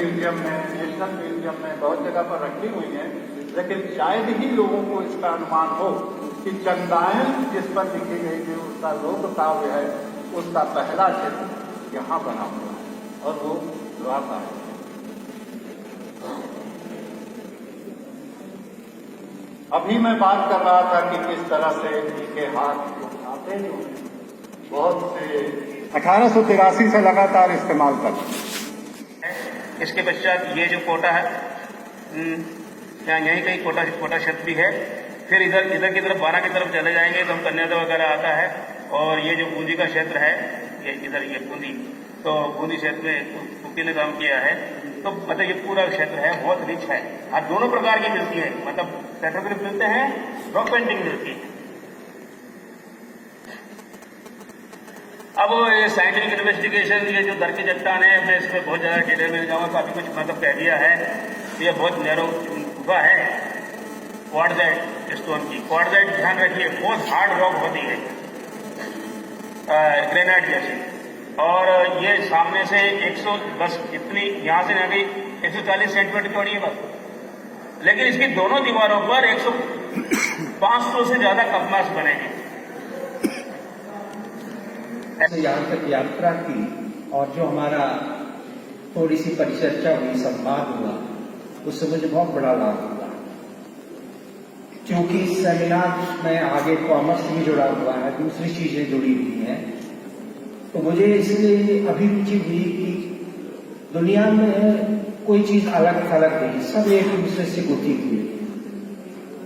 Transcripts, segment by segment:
Museum में, national museum में बहुत जगह पर रखी हुई हैं, लेकिन शायद ही लोगों को इसका अनुमान हो कि चंदायन जिस पर लिखी गई थी उसका लोक काव्य है, उसका पहला चित्र यहाँ बना हुआ है और वो द्वारका है। अभी मैं बात कर रहा था कि किस तरह से इनके हाथ उठाते जो बहुत से 1883 से लगातार इस्तेमाल करते। इसके पश्चात ये जो कोटा है, यहाँ यहीं कहीं कोटा क्षेत्र भी है। फिर इधर की तरफ 12 की तरफ चले जाएंगे तो हम कन्यादा वगैरह आता है, और ये जो बूंदी का क्षेत्र है, ये इधर ये बूंदी, तो बूंदी क्षेत्र में कुकी ने काम किया है। तो मतलब ये पूरा क्षेत्र है, बहुत रिच है। और दोनों प्रकार की मिलती है, मतलब पेट्रोग्राफ मिलते हैं, रॉक पेंटिंग मिलती है। अब ये साइंटिफिक इन्वेस्टिगेशन, ये जो दर की चट्टान है, मैं इसमें बहुत ज्यादा डिटेल में जाऊंगा, काफी कुछ मतलब कह दिया है। ये बहुत नैरो गुफा है क्वार्ट्जाइट स्टोन की। क्वार्ट्जाइट ध्यान रखिए बहुत हार्ड रॉक होती है, ग्रेनाइट जैसी। और ये सामने से 110 इतनी, यहां से गई 140 सेंटीमीटर चौड़ी है बस, लेकिन इसकी दोनों दीवारों पर 500 से ज्यादा कपमास बने हैं। यहाँ तक यात्रा की और जो हमारा थोड़ी सी परिचर्चा हुई, संवाद हुआ, उससे मुझे बहुत बड़ा लाभ हुआ। क्योंकि इस सेमिनार में आगे कॉमर्स भी जुड़ा हुआ है, दूसरी चीजें जुड़ी हुई हैं, तो मुझे इसलिए अभिरुचि हुई कि दुनिया में कोई चीज अलग थलग नहीं, सब एक दूसरे से गुथी हुई।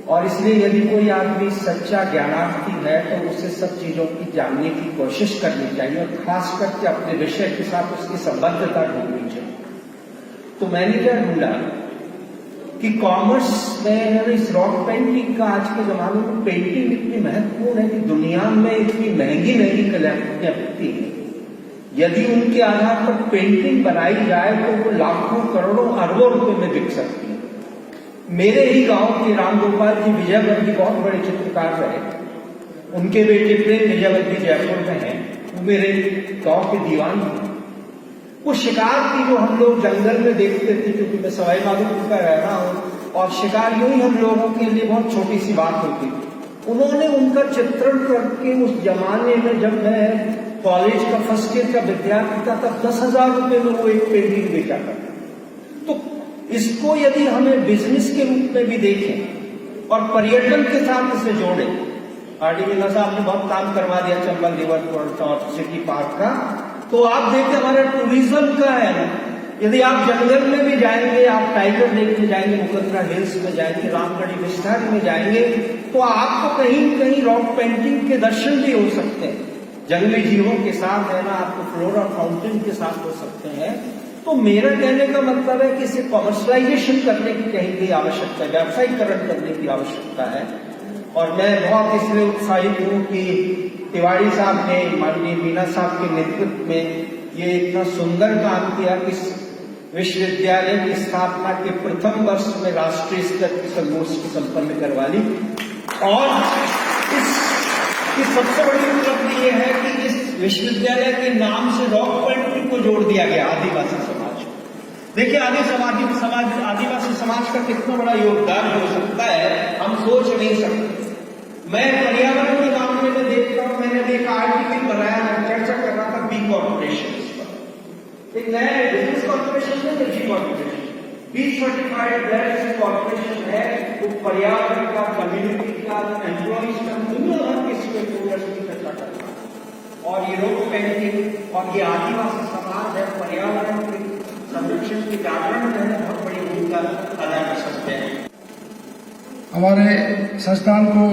और इसलिए यदि कोई आदमी सच्चा ज्ञानार्थी है तो उसे सब चीजों की जानने की कोशिश करनी चाहिए, और खास करके अपने विषय के साथ उसकी संबद्धता ढूंढनी चाहिए। तो मैंने क्या ढूंढा कि कॉमर्स में इस रॉक पेंटिंग का आज के जमाने में पेंटिंग इतनी महत्वपूर्ण है कि दुनिया में इतनी महंगी महंगी कलाकृतियां बिकती हैं। यदि उनके आधार पर पेंटिंग बनाई जाए तो वो लाखों करोड़ों अरबों रुपए में बिक सकती है। मेरे ही गांव के राम गोपाल जी विजयवर्गीय बहुत बड़े चित्रकार रहे, उनके बेटे प्रेम विजयवर्गीय जयपुर में हैं, वो मेरे गांव के दीवान थे। वो शिकार की जो हम लोग जंगल में देखते थे, क्योंकि मैं सवाई माधोपुर का रह रहा हूं, और शिकार यूं ही हम लोगों के लिए बहुत छोटी सी बात होती थी। उन्होंने उनका चित्रण करके उस जमाने में, जब मैं कॉलेज का फर्स्ट ईयर का विद्यार्थी था, तब 10,000 रुपए में वो एक पेंटिंग बेचा करता। तो इसको यदि हमें बिजनेस के रूप में भी देखें और पर्यटन के साथ इसे जोड़ें, आरडी मीना साहब ने बहुत काम करवा दिया चंबल रिवर फ्रंट और सिटी पार्क का, तो आप देखिए हमारा टूरिज्म का है ना। यदि आप जंगल में भी जाएंगे, आप टाइगर देखने जाएंगे, मुकद्दरा हिल्स में जाएंगे, रामगढ़ी विस्तार में जाएंगे, तो आपको कहीं कहीं रॉक पेंटिंग के दर्शन भी हो सकते हैं। जंगली जीवों के साथ है ना, आपको फ्लोरा फाउंटेन के साथ हो सकते हैं। तो मेरा कहने का मतलब है कि इसे कॉमर्शलाइजेशन करने की कहीं की आवश्यकता है, व्यावसायीकरण करने की आवश्यकता है। और मैं बहुत इसलिए उत्साहित हूं कि तिवारी साहब ने, माननीय मीना साहब के नेतृत्व में ये इतना सुंदर काम किया कि विश्वविद्यालय की स्थापना के प्रथम वर्ष में राष्ट्रीय स्तर की संगोष्ठी संपन्न करवा ली। और इसकी सबसे बड़ी उपलब्धि ये है कि इस विश्वविद्यालय के नाम से रॉक पेंटिंग को जोड़ दिया गया आदिवासी समाज। देखिए आदिवासी समाज का कितना बड़ा योगदान हो सकता है, हम सोच नहीं सकते। मैं पर्यावरण के मामले में देखता हूं, मैंने एक आर्टिकल बनाया, मैं चर्चा कर रहा था बी कॉर्पोरेशन पर। एक नया बिजनेस कॉर्पोरेशन है, B corporation, B certified direct corporation है। वो पर्यावरण का, कम्युनिटी का, एम्प्लॉइज का, दुनिया भर के स्टेकहोल्डर्स की चर्चा करता है। और ये रॉक पेंटिंग और ये आदिवासी समाज है, पर्यावरण के संरक्षण के जागरण में बहुत बड़ी भूमिका अदा कर सकते हैं। हमारे संस्थान को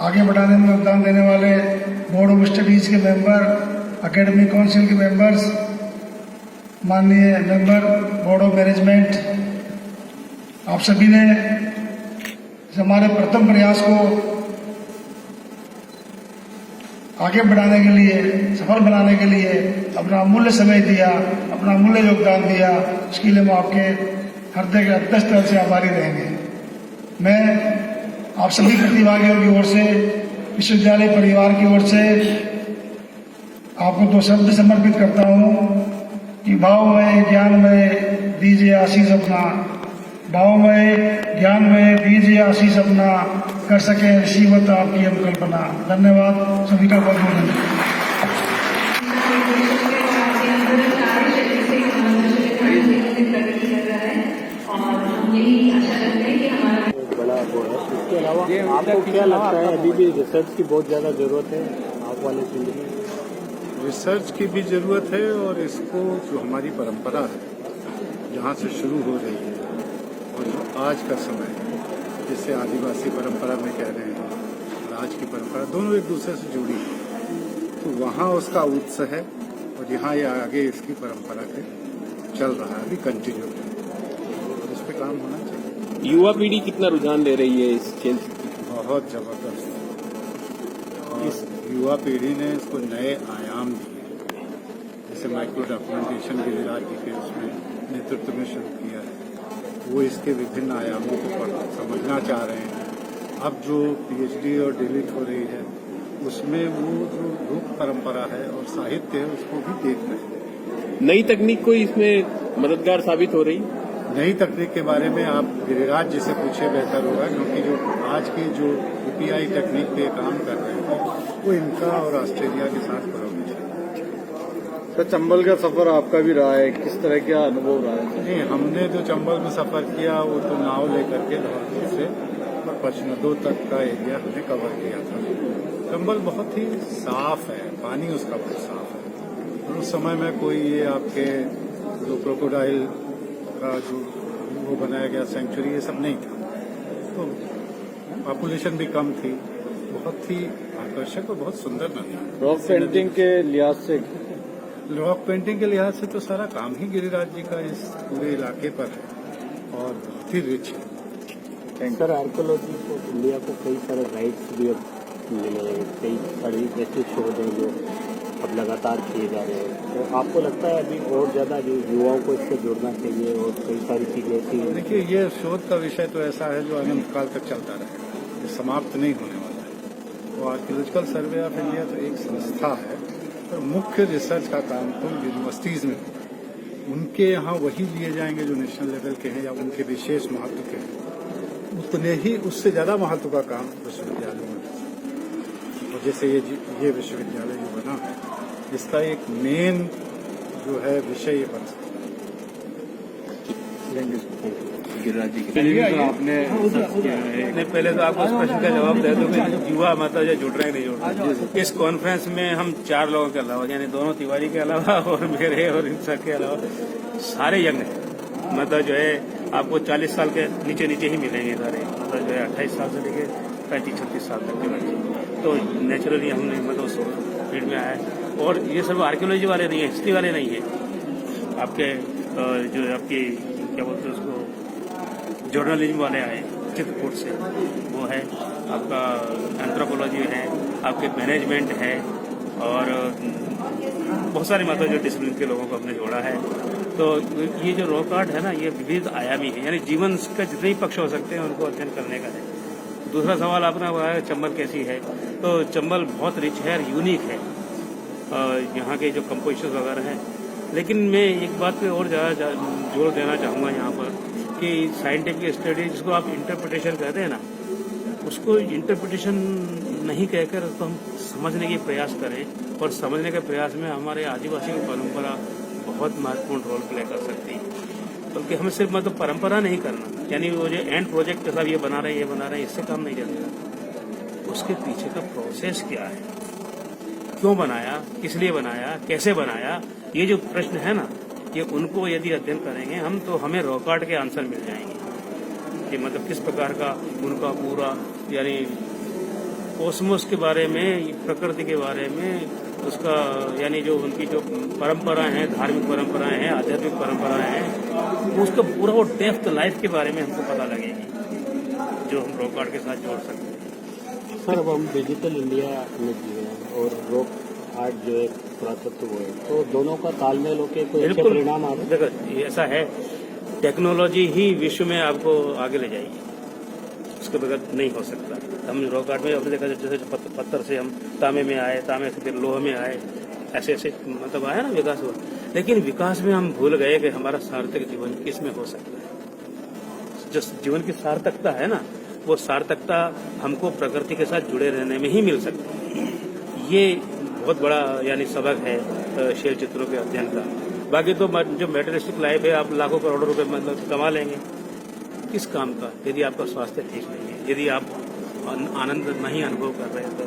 आगे बढ़ाने में योगदान देने वाले बोर्ड ऑफ स्टडीज के मेंबर, एकेडमिक काउंसिल के मेंबर्स, माननीय मेंबर बोर्ड ऑफ मैनेजमेंट, आप सभी ने हमारे प्रथम प्रयास को आगे बढ़ाने के लिए, सफल बनाने के लिए अपना अमूल्य समय दिया, अपना अमूल्य योगदान दिया, इसके लिए हम आपके हृदय के अंतःस्थल से आभारी रहेंगे। मैं आप सभी प्रतिभागियों की ओर से, विश्वविद्यालय परिवार की ओर से आपको 2 शब्द समर्पित करता हूं कि भावमय, ज्ञानमय, ये आशीष अपना भावमय ज्ञानमय बीज ये आशीष अपना कर सके, ऋषिवत आपकी हम कल्पना। धन्यवाद सभी का, बहुत बहुत धन्यवाद। इसके अलावा आपको क्या लगता है अभी भी रिसर्च की बहुत ज़्यादा ज़रूरत है आप वाले फील्ड में? रिसर्च की भी जरूरत है, और इसको जो हमारी परंपरा है जहाँ से शुरू हो रही है और जो आज का समय है, जिसे आदिवासी परंपरा में कह रहे हैं और आज की परंपरा, दोनों एक दूसरे से जुड़ी है, तो वहाँ उसका उत्साह है और यहाँ ये आगे इसकी परंपरा के चल रहा है, अभी कंटिन्यू है, इस पर काम होना चाहिए। युवा पीढ़ी कितना रुझान ले रही है इस खेल? बहुत जबरदस्त, और युवा पीढ़ी ने इसको नए आयाम दिए। जैसे माइक्रो डॉक्यूमेंटेशन गिरिराज जी के उसमें नेतृत्व में शुरू किया है, वो इसके विभिन्न आयामों को समझना चाह रहे हैं। अब जो पीएचडी और डिलीट हो रही है उसमें वो जो लोक परंपरा है और साहित्य है उसको भी देख रहे हैं। नई तकनीक कोई इसमें मददगार साबित हो रही? नई तकनीक के बारे में आप गिरिराज जी से पूछे बेहतर होगा, क्योंकि जो आज की जो यूपीआई तकनीक पे काम कर रहे हैं वो इनका और ऑस्ट्रेलिया के साथ कोलैबोरेशन है। सर, चंबल का सफर आपका भी रहा है, किस तरह का अनुभव रहा है? नहीं, हमने जो चंबल में सफर किया वो तो नाव लेकर के धौलपुर से पचनदो तक का एरिया हमने कवर किया था। चंबल बहुत ही साफ है, पानी उसका बहुत साफ है, और उस समय में कोई ये आपके जो क्रोकोडाइल का जो वो बनाया गया सेंचुरी ये सब नहीं था, तो पॉपुलेशन भी कम थी, बहुत ही आकर्षक और बहुत सुंदर नदी। रॉक पेंटिंग के लिहाज से? रॉक पेंटिंग के लिहाज से तो सारा काम ही गिरिराज जी का इस पूरे इलाके पर है और बहुत ही रिच है। सर, आर्कोलॉजी को इंडिया को कई सारे राइट्स भी अब मिले हैं, कई सारे ऐसे शोध हैं जो अब लगातार किए जा रहे हैं, तो आपको लगता है अभी और ज्यादा जो युवाओं को इससे जुड़ना चाहिए और कई सारी चीजें ऐसी? देखिए, ये शोध का विषय तो ऐसा है जो अनंत काल तक चलता रहेगा, ये समाप्त नहीं होने वाला है। तो आर्कियोलॉजिकल सर्वे ऑफ इंडिया तो एक संस्था है, और मुख्य रिसर्च का काम तो यूनिवर्सिटीज में होगा। उनके यहाँ वही लिए जाएंगे जो नेशनल लेवल के हैं या उनके विशेष महत्व के हैं, उतने ही उससे ज्यादा महत्व का काम विश्वविद्यालयों में। और जैसे ये विश्वविद्यालय जो बना है, इसका एक मेन जो है विषय ये बन सकता है। गिरिराज जी आपने नहीं, पहले तो आपको इस प्रश्न का जवाब दे दूं कि युवा मतलब जो जुड़ रहे हैं नहीं जुड़ रहे। इस कॉन्फ्रेंस में हम 4 लोगों के अलावा, यानी दोनों तिवारी के अलावा और मेरे और इन सब के अलावा सारे यंग हैं। मतलब जो है आपको 40 साल के नीचे ही मिलेंगे सारे, मतलब जो है 28 साल से लेके 35-36 साल तक के बच्चे। तो नेचुरली हमने मतलब फील्ड में आया है, और ये सब आर्कियोलॉजी वाले नहीं है, हिस्ट्री वाले नहीं है। आपके जो आपकी क्या बोलते हैं उसको, जर्नलिज्म वाले आए चित्रकूट से, वो है आपका एंथ्रोपोलॉजी है, आपके मैनेजमेंट है, और बहुत सारे मतलब जो डिसिप्लिन के लोगों को हमने जोड़ा है। तो ये जो रॉक आर्ट है ना, ये विविध आयामी है, यानी जीवन का जितने ही पक्ष हो सकते हैं उनको अध्ययन करने का है। दूसरा सवाल आपने बताया चंबल कैसी है, तो चंबल बहुत रिच है और यूनिक है, यहाँ के जो कंपोजिशन वगैरह हैं। लेकिन मैं एक बात पे और ज़्यादा जोर देना चाहूँगा यहाँ पर कि साइंटिफिक स्टडी जिसको आप इंटरप्रिटेशन कहते हैं ना, उसको इंटरप्रिटेशन नहीं कहकर उसको हम समझने की प्रयास करें, और समझने के प्रयास में हमारे आदिवासी की परंपरा बहुत महत्वपूर्ण रोल प्ले कर सकती है। बल्कि हमें सिर्फ मतलब परंपरा नहीं करना, यानी वो जो एंड प्रोजेक्ट के साथ ये बना रहे हैं, इससे काम नहीं चलेगा। उसके पीछे का प्रोसेस क्या है, क्यों बनाया, किस लिए बनाया, कैसे बनाया, ये जो प्रश्न है ना, ये उनको यदि अध्ययन करेंगे हम, तो हमें रॉक आर्ट के आंसर मिल जाएंगे कि मतलब किस प्रकार का उनका पूरा, यानी कोस्मोस के बारे में, प्रकृति के बारे में, उसका यानी जो उनकी जो परंपराएं हैं, धार्मिक परंपराएं हैं, आध्यात्मिक परंपराएं हैं, उसका पूरा वो डेप्थ लाइफ के बारे में हमको पता लगेगी, जो हम रॉक आर्ट के साथ जोड़ सकते हैं। सर, अब हम डिजिटल इंडिया में जी रहे हैं और रॉक आर्ट जो है पुरातत्व वो है, तो दोनों का तालमेल होकर कोई अच्छे परिणाम आ रहे? देखो, ऐसा है, टेक्नोलॉजी ही विश्व में आपको आगे ले जाएगी, उसके बगैर नहीं हो सकता। हम रॉक आर्ट में आपने देखा जैसे पत्थर से हम तांबे में आए, तांबे से फिर लोहे में आए, ऐसे ऐसे मतलब आया ना विकास हुआ। लेकिन विकास में हम भूल गए कि हमारा सार्थक जीवन किस में हो सकता है। जो जीवन की सार्थकता है ना, वो सार्थकता हमको प्रकृति के साथ जुड़े रहने में ही मिल सकती है। ये बहुत बड़ा यानी सबक है शैल चित्रों के अध्ययन का। बाकी तो जो मेटेरियलिस्टिक लाइफ है, आप लाखों करोड़ों रुपए मतलब कमा लेंगे, किस काम का, यदि आपका स्वास्थ्य ठीक नहीं है, यदि आप आनंद नहीं अनुभव कर रहे हैं। तो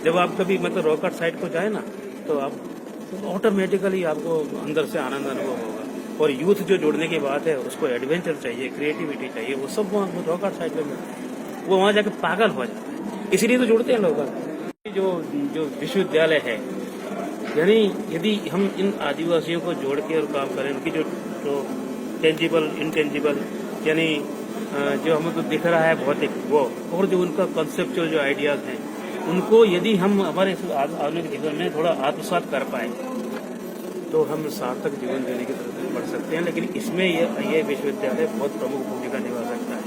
जब आप कभी मतलब रॉकेट साइड को जाए ना, तो आप ऑटोमेटिकली आपको अंदर से आनंद अनुभव होगा। और यूथ जो जुड़ने की बात है, उसको एडवेंचर चाहिए, क्रिएटिविटी चाहिए, वो सब वहाँ रॉकेट साइड पे वो वहाँ जाके पागल हो जाता है। इसीलिए तो जुड़ते हैं लोग। जो विश्वविद्यालय है, यानी यदि हम इन आदिवासियों को जोड़ के और काम करें, उनकी जो टेंजिबल इंटेंजिबल यानी जो हमको दिख रहा है भौतिक वो, और जो उनका कॉन्सेप्चुअल जो आइडियाज हैं, उनको यदि हम हमारे आधुनिक जीवन में थोड़ा आत्मसात कर पाए तो हम सार्थक जीवन जीने की तरफ बढ़ सकते हैं। लेकिन इसमें ये विश्वविद्यालय बहुत प्रमुख भूमिका निभा सकता है,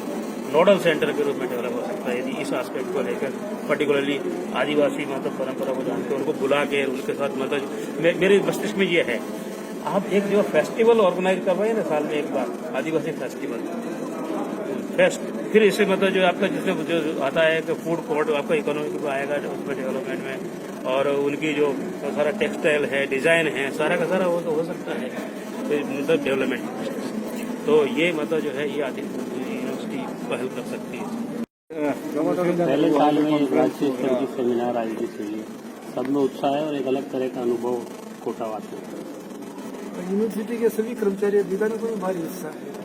नोडल सेंटर के रूप में डेवलप हो सकता है। यदि इस एस्पेक्ट को लेकर पर्टिकुलरली आदिवासी मतलब परंपरा को जानकर उनको बुला के उनके साथ मतलब मेरे मस्तिष्क में ये है, आप एक जो फेस्टिवल ऑर्गेनाइज कर रहे हैं ना साल में एक बार, आदिवासी फेस्ट, फिर इससे मतलब जो आपका जिसमें जो आता है कि फूड कोर्ट आपका इकोनॉमिक में आएगा उसमें डेवलपमेंट में, और उनकी जो सारा टेक्सटाइल है, डिजाइन है, सारा का सारा वो तो हो सकता है मतलब डेवलपमेंट। तो ये मतलब जो है ये यूनिवर्सिटी पहल कर सकती है। पहले साल में राष्ट्रीय स्तर की सेमिनार आयोजित हुई है, सब में उत्साह है और एक अलग तरह का अनुभव कोटावासियों का। यूनिवर्सिटी के सभी कर्मचारी अधिकारियों को भी भारी उत्साह है,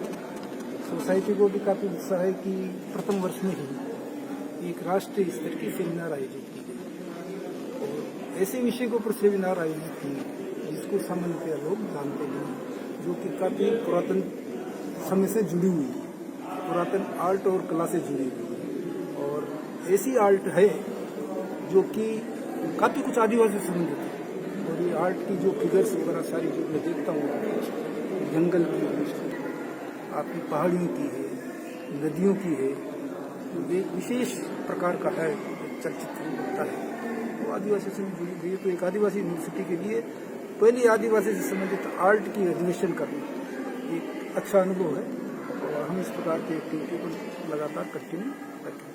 सोसाइटी को भी काफी उत्साह है कि प्रथम वर्ष में ही एक राष्ट्रीय स्तर की सेमिनार आयोजित की गई और ऐसे विषय के ऊपर सेमिनार आयोजित की जिसको सामान्यतया लोग जानते नहीं, जो कि काफी पुरातन समय से जुड़ी हुई है, पुरातन आर्ट और कला से जुड़ी हुई है। और ऐसी आर्ट है जो कि काफी कुछ आदिवासी से संबंधित है। और ये आर्ट की जो फिगर्स वगैरह सारी जो मैं देखता हूँ, जंगल की, आपकी पहाड़ियों की है, नदियों की है, तो एक विशेष प्रकार का है, चलचित्र होता है, वो आदिवासी से जुड़ी हुई है। तो एक आदिवासी यूनिवर्सिटी के लिए पहले आदिवासी से संबंधित आर्ट की एग्जीबिशन करना एक अच्छा अनुभव है और हम इस प्रकार की एक्टिविटी को लगातार कंटिन्यू रखें।